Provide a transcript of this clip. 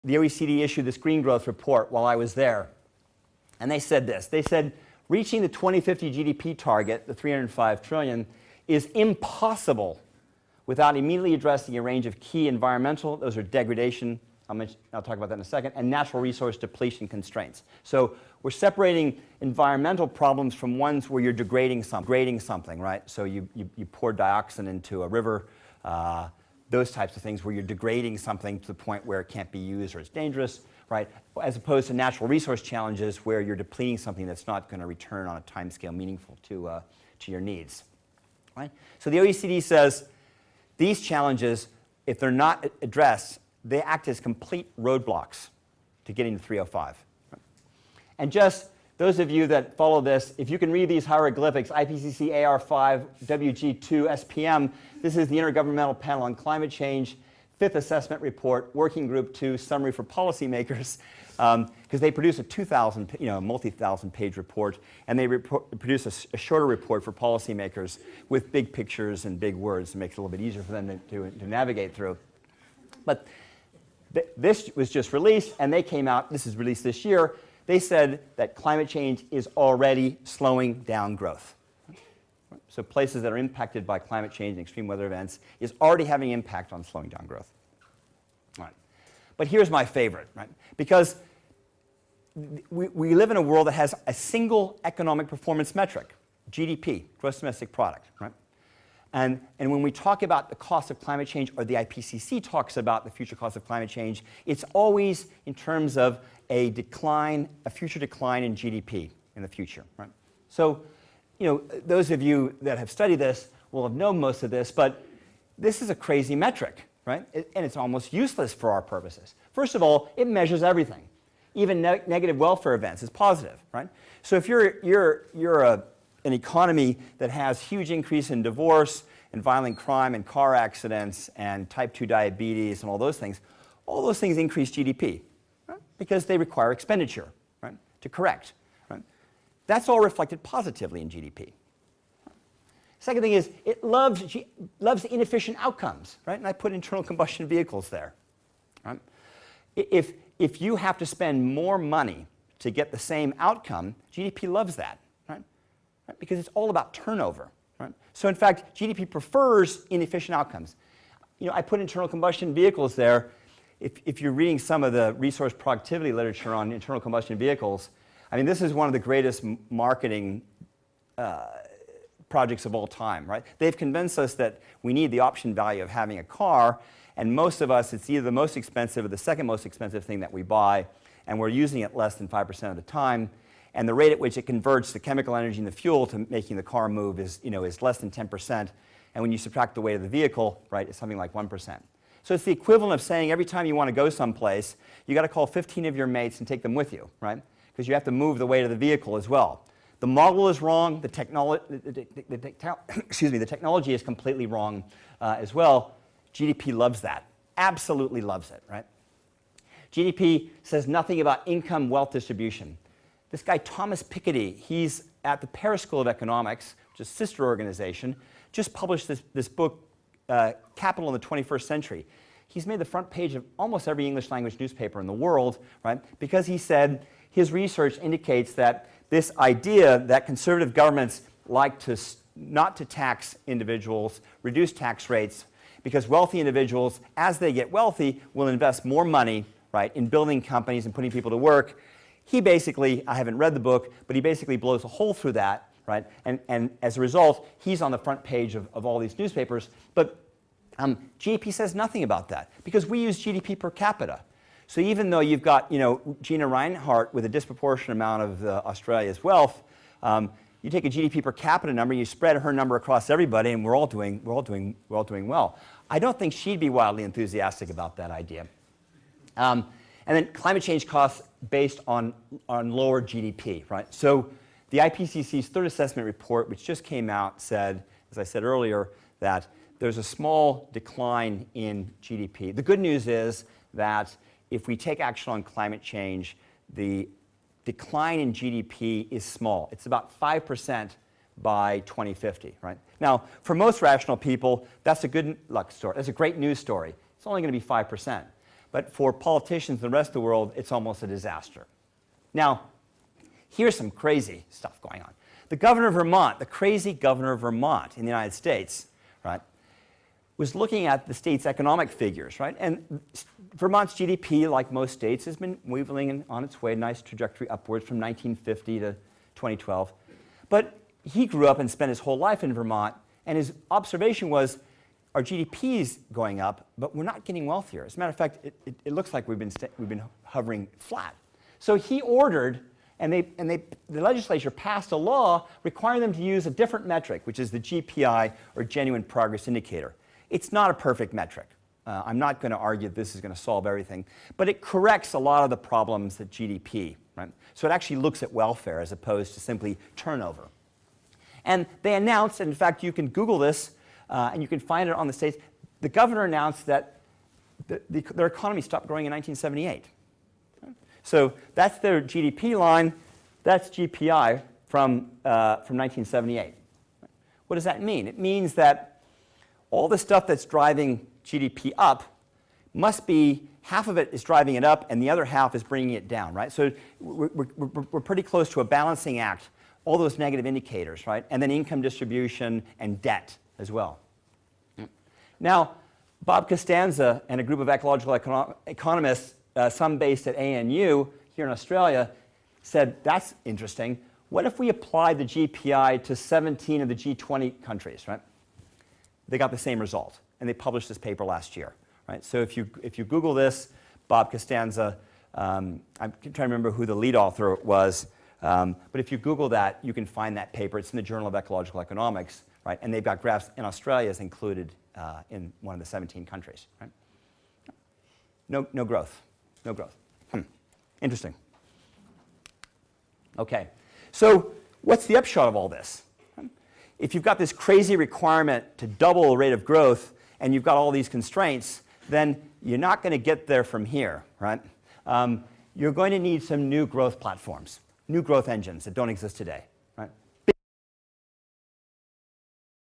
the OECD issued this green growth report while I was there. And they said this. They said, reaching the 2050 GDP target, the 305 trillion, is impossible without immediately addressing a range of key environmental, those are degradation, I'll talk about that in a second, and natural resource depletion constraints. So we're separating environmental problems from ones where you're degrading something, right? So you pour dioxin into a river, those types of things where you're degrading something to the point where it can't be used or it's dangerous, right? As opposed to natural resource challenges where you're depleting something that's not going to return on a time scale meaningful to your needs, right? So the OECD says these challenges, if they're not addressed, they act as complete roadblocks to getting to 305. Right? And just those of you that follow this, if you can read these hieroglyphics, IPCC AR5, WG2, SPM, this is the Intergovernmental Panel on Climate Change, Fifth Assessment Report, Working Group 2, Summary for Policymakers, because they produce a multi-thousand page report, and they produce a shorter report for policymakers with big pictures and big words to make it a little bit easier for them to navigate through. But this was just released, and they came out, this is released this year, they said that climate change is already slowing down growth. So places that are impacted by climate change and extreme weather events is already having an impact on slowing down growth. All right. But here's my favorite, right? Because we live in a world that has a single economic performance metric, GDP, gross domestic product, right? And when we talk about the cost of climate change, or the IPCC talks about the future cost of climate change, it's always in terms of a decline, a future decline in GDP in the future, right? So, those of you that have studied this will have known most of this, but this is a crazy metric, right? And it's almost useless for our purposes. First of all, it measures everything. Even negative welfare events is positive, right? So if you're an economy that has huge increase in divorce and violent crime and car accidents and type 2 diabetes and all those things increase GDP, right? Because they require expenditure, right, to correct. Right? That's all reflected positively in GDP. Second thing is, it loves inefficient outcomes, right? And I put internal combustion vehicles there. Right? If you have to spend more money to get the same outcome, GDP loves that. Right? Because it's all about turnover. Right? So in fact, GDP prefers inefficient outcomes. I put internal combustion vehicles there. If you're reading some of the resource productivity literature on internal combustion vehicles, I mean, this is one of the greatest marketing projects of all time. Right? They've convinced us that we need the option value of having a car, and most of us, it's either the most expensive or the second most expensive thing that we buy, and we're using it less than 5% of the time. And the rate at which it converts the chemical energy in the fuel to making the car move is less than 10%. And when you subtract the weight of the vehicle, right, it's something like 1%. So it's the equivalent of saying every time you want to go someplace, you got to call 15 of your mates and take them with you, right? Because you have to move the weight of the vehicle as well. The model is wrong. The technology is completely wrong as well. GDP loves that. Absolutely loves it, right? GDP says nothing about income wealth distribution. This guy, Thomas Piketty, he's at the Paris School of Economics, which is a sister organization, just published this book, Capital in the 21st Century. He's made the front page of almost every English language newspaper in the world, right? Because he said his research indicates that this idea that conservative governments like not to tax individuals, reduce tax rates, because wealthy individuals, as they get wealthy, will invest more money, right, in building companies and putting people to work. He basically, I haven't read the book, but he basically blows a hole through that, right? And as a result, he's on the front page of all these newspapers. But GDP says nothing about that, because we use GDP per capita. So even though you've got, Gina Reinhart with a disproportionate amount of Australia's wealth, you take a GDP per capita number, you spread her number across everybody, and we're all doing well. I don't think she'd be wildly enthusiastic about that idea. And then climate change costs based on lower GDP, right? So the IPCC's third assessment report, which just came out, said, as I said earlier, that there's a small decline in GDP. The good news is that if we take action on climate change, the decline in GDP is small. It's about 5% by 2050, right? Now, for most rational people, that's a good luck story. That's a great news story. It's only going to be 5%. but for politicians in the rest of the world, it's almost a disaster. Now, here's some crazy stuff going on. The governor of Vermont, the crazy governor of Vermont in the United States, right, was looking at the state's economic figures, right? And Vermont's GDP, like most states, has been weaving on its way, a nice trajectory upwards from 1950 to 2012. But he grew up and spent his whole life in Vermont, and his observation was, our GDP is going up, but we're not getting wealthier. As a matter of fact, it looks like we've been hovering flat. So he ordered, and the legislature passed a law requiring them to use a different metric, which is the GPI, or Genuine Progress Indicator. It's not a perfect metric. I'm not going to argue that this is going to solve everything, but it corrects a lot of the problems that GDP, right? So it actually looks at welfare as opposed to simply turnover. And they announced, and in fact, you can Google this, and you can find it on the states. The governor announced that their economy stopped growing in 1978. So that's their GDP line. That's GPI from 1978. What does that mean? It means that all the stuff that's driving GDP up must be, half of it is driving it up, and the other half is bringing it down, right? So we're pretty close to a balancing act, all those negative indicators, right? And then income distribution and debt as well. Now, Bob Costanza and a group of ecological economists, some based at ANU here in Australia, said, that's interesting. What if we applied the GPI to 17 of the G20 countries, right? They got the same result, and they published this paper last year, right? So if you Google this, Bob Costanza, I'm trying to remember who the lead author was, but if you Google that, you can find that paper. It's in the Journal of Ecological Economics, right? And they've got graphs, and Australia is included in one of the 17 countries, right? No growth, no growth. Interesting. Okay, so what's the upshot of all this? If you've got this crazy requirement to double the rate of growth, and you've got all these constraints, then you're not going to get there from here, right? You're going to need some new growth platforms, new growth engines that don't exist today.